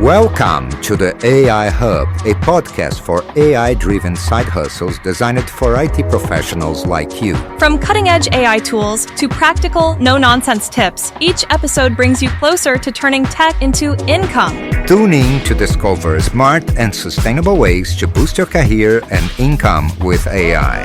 Welcome to the AI Hub, a podcast for AI-driven side hustles designed for IT professionals like you. From cutting-edge AI tools to practical, no-nonsense tips, each episode brings you closer to turning tech into income. Tune in to discover smart and sustainable ways to boost your career and income with AI.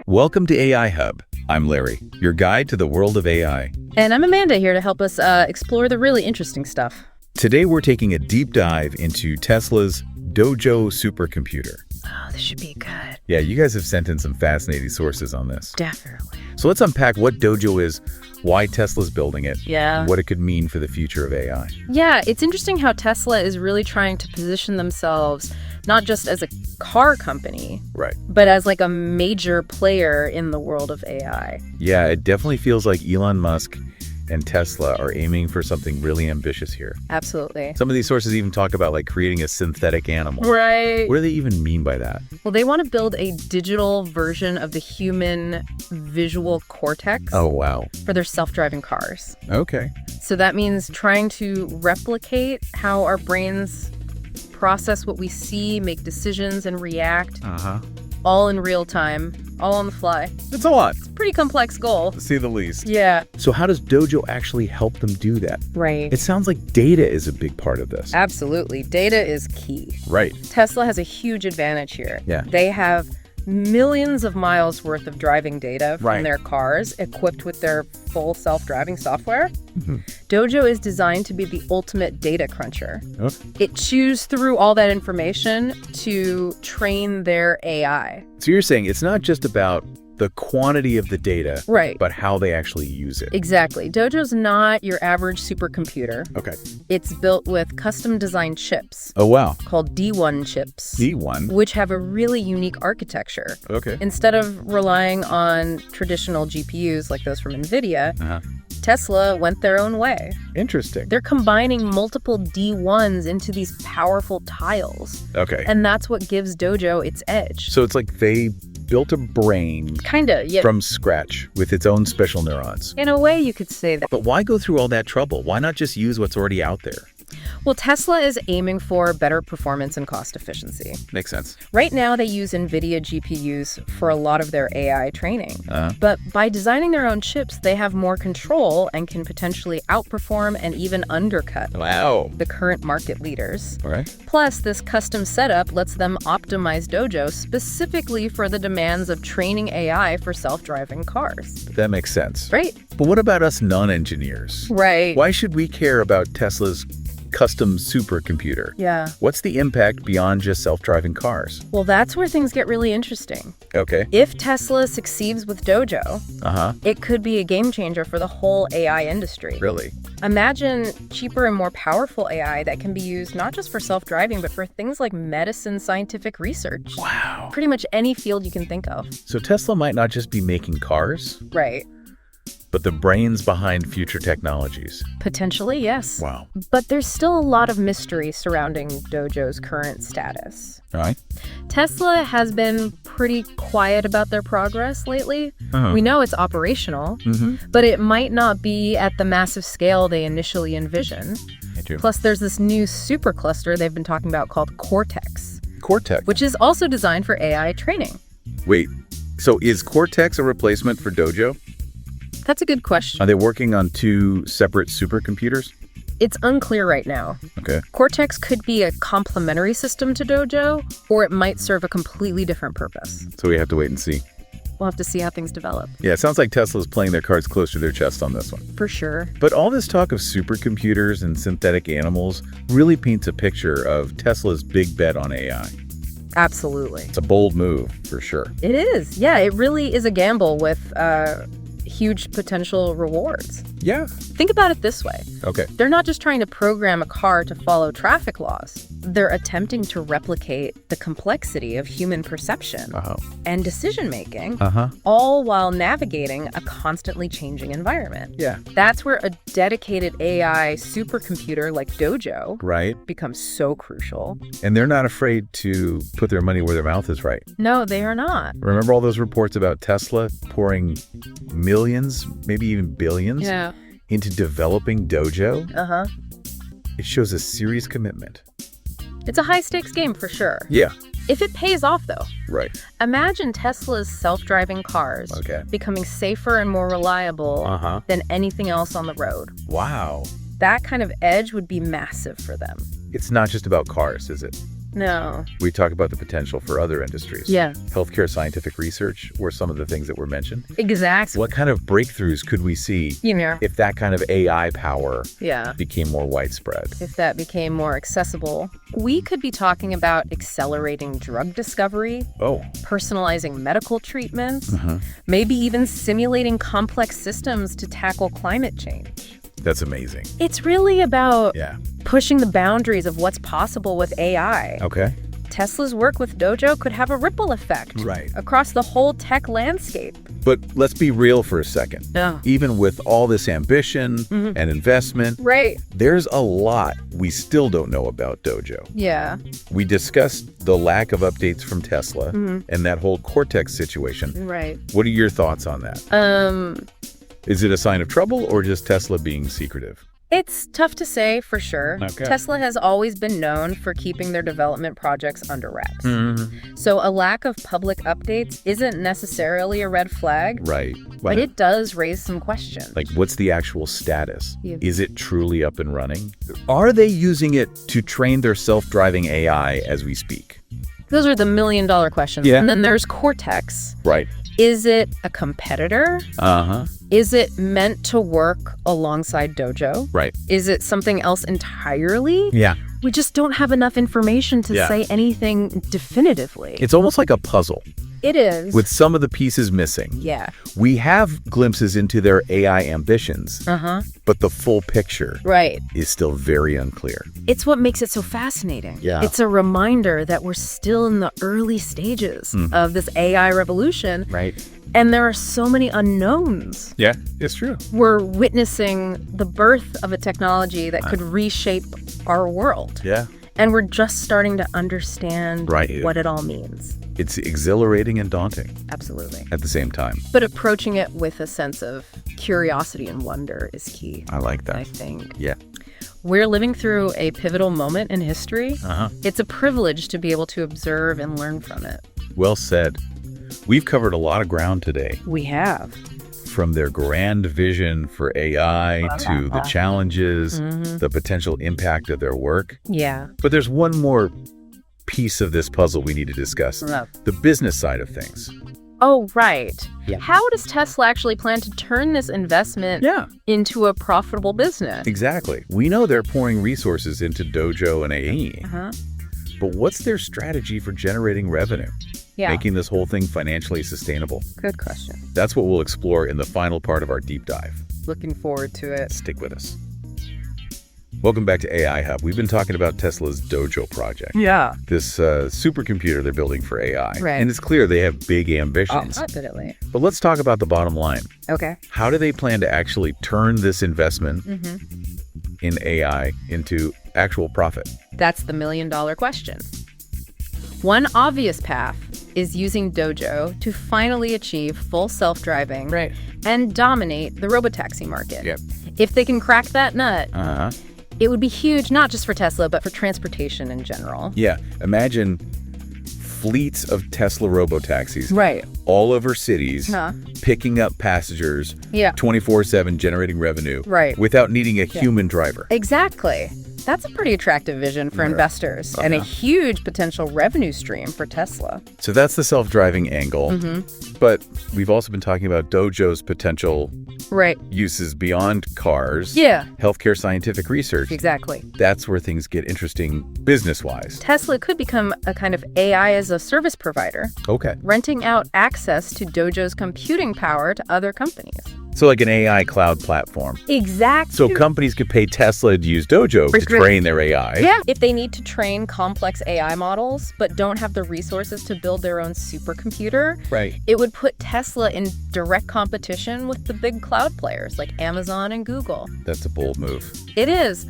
Welcome to AI Hub. I'm Larry, your guide to the world of AI. And I'm Amanda, here to help us explore the really interesting stuff. Today we're taking a deep dive into Tesla's Dojo Supercomputer. Oh, this should be good. Yeah, you guys have sent in some fascinating sources on this. Definitely. So let's unpack what Dojo is, why Tesla's building it, and what it could mean for the future of AI. Yeah, it's interesting how Tesla is really trying to position themselves not just as a car company, right, but as like a major player in the world of AI. Yeah, it definitely feels like Elon Musk and Tesla are aiming for something really ambitious here. Absolutely. Some of these sources even talk about like creating a synthetic animal. Right. What do they even mean by that? Well, they want to build a digital version of the human visual cortex. Oh, wow. For their self-driving cars. Okay. So that means trying to replicate how our brains process what we see, make decisions, and react. All in real time, all on the fly. It's a lot. It's a pretty complex goal. To say the least. Yeah. So how does Dojo actually help them do that? Right. It sounds like data is a big part of this. Absolutely. Data is key. Right. Tesla has a huge advantage here. Yeah. They have millions of miles worth of driving data from Right. their cars equipped with their full self-driving software. Dojo is designed to be the ultimate data cruncher. It chews through all that information to train their AI. So you're saying it's not just about the quantity of the data, Right. but how they actually use it. Exactly. Dojo's not your average supercomputer. Okay. It's built with custom-designed chips Oh, wow. called D1 chips, D1. which have a really unique architecture. Okay. Instead of relying on traditional GPUs like those from NVIDIA, Tesla went their own way. Interesting. They're combining multiple D1s into these powerful tiles. Okay. And that's what gives Dojo its edge. So it's like they built a brain Kinda, yeah. from scratch with its own special neurons. In a way, you could say that. But why go through all that trouble? Why not just use what's already out there? Well, Tesla is aiming for better performance and cost efficiency. Makes sense. Right now, they use NVIDIA GPUs for a lot of their AI training. But by designing their own chips, they have more control and can potentially outperform and even undercut the current market leaders. All right. Plus, this custom setup lets them optimize Dojo specifically for the demands of training AI for self-driving cars. That makes sense. Right? But what about us non-engineers? Right. Why should we care about Tesla's custom supercomputer? Yeah. What's the impact beyond just self-driving cars? Well, that's where things get really interesting. Okay. If Tesla succeeds with Dojo, it could be a game changer for the whole AI industry. Really? Imagine cheaper and more powerful AI that can be used not just for self-driving, but for things like medicine, scientific research. Wow. Pretty much any field you can think of. So Tesla might not just be making cars, Right. but the brains behind future technologies. Potentially, yes. Wow. But there's still a lot of mystery surrounding Dojo's current status. All right. Tesla has been pretty quiet about their progress lately. We know it's operational, but it might not be at the massive scale they initially envisioned. Plus, there's this new supercluster they've been talking about called Cortex, Cortex. which is also designed for AI training. Wait, so is Cortex a replacement for Dojo? That's a good question. Are they working on two separate supercomputers? It's unclear right now. Okay. Cortex could be a complementary system to Dojo, or it might serve a completely different purpose. So we have to wait and see. We'll have to see how things develop. Yeah, it sounds like Tesla's playing their cards close to their chest on this one. For sure. But all this talk of supercomputers and synthetic animals really paints a picture of Tesla's big bet on AI. Absolutely. It's a bold move, for sure. It is. Yeah, it really is a gamble with huge potential rewards. Yeah. Think about it this way. Okay. They're not just trying to program a car to follow traffic laws. They're attempting to replicate the complexity of human perception and decision-making, all while navigating a constantly changing environment. Yeah. That's where a dedicated AI supercomputer like Dojo becomes so crucial. And they're not afraid to put their money where their mouth is, right? No, they are not. Remember all those reports about Tesla pouring millions, maybe even billions into developing Dojo, Uh-huh. it shows a serious commitment. It's a high-stakes game for sure. Yeah. If it pays off, though. Right. Imagine Tesla's self-driving cars becoming safer and more reliable than anything else on the road. Wow. That kind of edge would be massive for them. It's not just about cars, is it? No. We talk about the potential for other industries. Yeah. Healthcare scientific research were some of the things that were mentioned. Exactly. What kind of breakthroughs could we see if that kind of AI power became more widespread? If that became more accessible, we could be talking about accelerating drug discovery, personalizing medical treatments, maybe even simulating complex systems to tackle climate change. That's amazing. It's really about pushing the boundaries of what's possible with AI. Okay. Tesla's work with Dojo could have a ripple effect across the whole tech landscape. But let's be real for a second. Yeah. Even with all this ambition and investment, there's a lot we still don't know about Dojo. Yeah. We discussed the lack of updates from Tesla and that whole Cortex situation. Right. What are your thoughts on that? Is it a sign of trouble or just Tesla being secretive? It's tough to say for sure. Okay. Tesla has always been known for keeping their development projects under wraps. So a lack of public updates isn't necessarily a red flag. Right. But it does raise some questions. Like, what's the actual status? Is it truly up and running? Are they using it to train their self-driving AI as we speak? Those are the million-dollar questions. Yeah. And then there's Cortex. Right. Is it a competitor? Uh-huh. Is it meant to work alongside Dojo? Right. Is it something else entirely? Yeah. We just don't have enough information to say anything definitively. It's almost like a puzzle. It is. With some of the pieces missing. Yeah. We have glimpses into their AI ambitions, but the full picture is still very unclear. It's what makes it so fascinating. Yeah. It's a reminder that we're still in the early stages of this AI revolution. Right. And there are so many unknowns. Yeah, it's true. We're witnessing the birth of a technology that could reshape our world. Yeah. And we're just starting to understand what it all means. It's exhilarating and daunting. Absolutely. At the same time. But approaching it with a sense of curiosity and wonder is key. I like that. I think. Yeah. We're living through a pivotal moment in history. It's a privilege to be able to observe and learn from it. Well said. We've covered a lot of ground today. We have. From their grand vision for AI to the challenges, the potential impact of their work. Yeah. But there's one more piece of this puzzle we need to discuss. The business side of things. Oh, right. Yeah. How does Tesla actually plan to turn this investment into a profitable business? Exactly. We know they're pouring resources into Dojo and AI. But what's their strategy for generating revenue? Making this whole thing financially sustainable? Good question. That's what we'll explore in the final part of our deep dive. Looking forward to it. Stick with us. Welcome back to AI Hub. We've been talking about Tesla's Dojo project. Yeah. This supercomputer they're building for AI. Right. And it's clear they have big ambitions. Oh, definitely. But let's talk about the bottom line. Okay. How do they plan to actually turn this investment in AI into actual profit? That's the million-dollar question. One obvious path is using Dojo to finally achieve full self-driving and dominate the robotaxi market. Yep. If they can crack that nut, it would be huge, not just for Tesla, but for transportation in general. Yeah. Imagine fleets of Tesla robotaxis all over cities, picking up passengers 24/7, generating revenue without needing a human driver. Exactly. That's a pretty attractive vision for investors and a huge potential revenue stream for Tesla. So that's the self-driving angle. But we've also been talking about Dojo's potential uses beyond cars. Yeah. Healthcare scientific research. Exactly. That's where things get interesting business-wise. Tesla could become a kind of AI as a service provider. Okay. Renting out access to Dojo's computing power to other companies. So like an AI cloud platform. Exactly. So companies could pay Tesla to use Dojo to train their AI. Yeah. If they need to train complex AI models but don't have the resources to build their own supercomputer, it would put Tesla in direct competition with the big cloud players like Amazon and Google. That's a bold move. It is.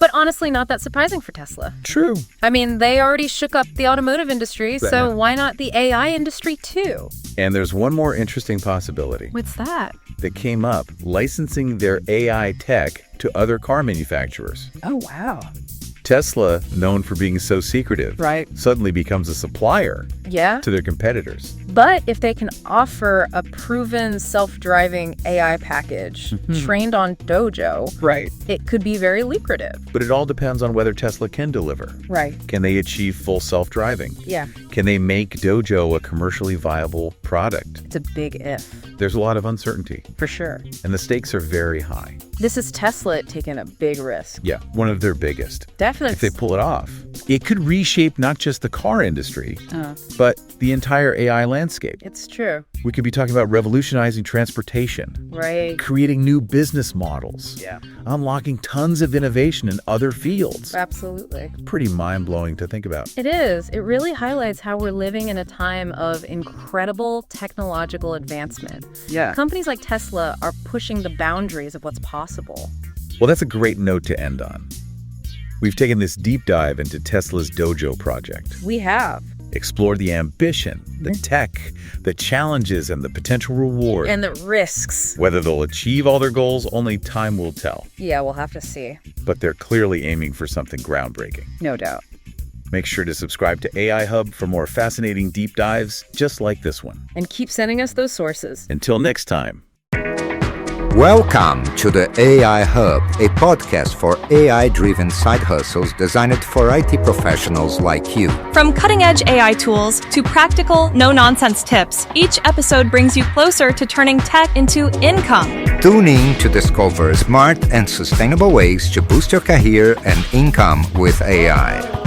But honestly, not that surprising for Tesla. True. I mean, they already shook up the automotive industry, so why not the AI industry too? And there's one more interesting possibility. What's that? That came up, licensing their AI tech to other car manufacturers. Oh, wow. Tesla, known for being so secretive, suddenly becomes a supplier to their competitors. But if they can offer a proven self-driving AI package trained on Dojo, it could be very lucrative. But it all depends on whether Tesla can deliver. Can they achieve full self-driving? Can they make Dojo a commercially viable product? It's a big if. There's a lot of uncertainty. For sure. And the stakes are very high. This is Tesla taking a big risk. Yeah, one of their biggest. Definitely. If they pull it off, it could reshape not just the car industry, but the entire AI landscape. It's true. We could be talking about revolutionizing transportation. Creating new business models. Unlocking tons of innovation in other fields. Absolutely. Pretty mind-blowing to think about. It is. It really highlights how we're living in a time of incredible technological advancement. Companies like Tesla are pushing the boundaries of what's possible. Well, that's a great note to end on. We've taken this deep dive into Tesla's Dojo project. We have. Explore the ambition, the tech, the challenges, and the potential rewards. And the risks. Whether they'll achieve all their goals, only time will tell. Yeah, we'll have to see. But they're clearly aiming for something groundbreaking. No doubt. Make sure to subscribe to AI Hub for more fascinating deep dives just like this one. And keep sending us those sources. Until next time. Welcome to the AI Hub, a podcast for AI-driven side hustles designed for IT professionals like you. From cutting-edge AI tools to practical, no-nonsense tips, each episode brings you closer to turning tech into income. Tune in to discover smart and sustainable ways to boost your career and income with AI.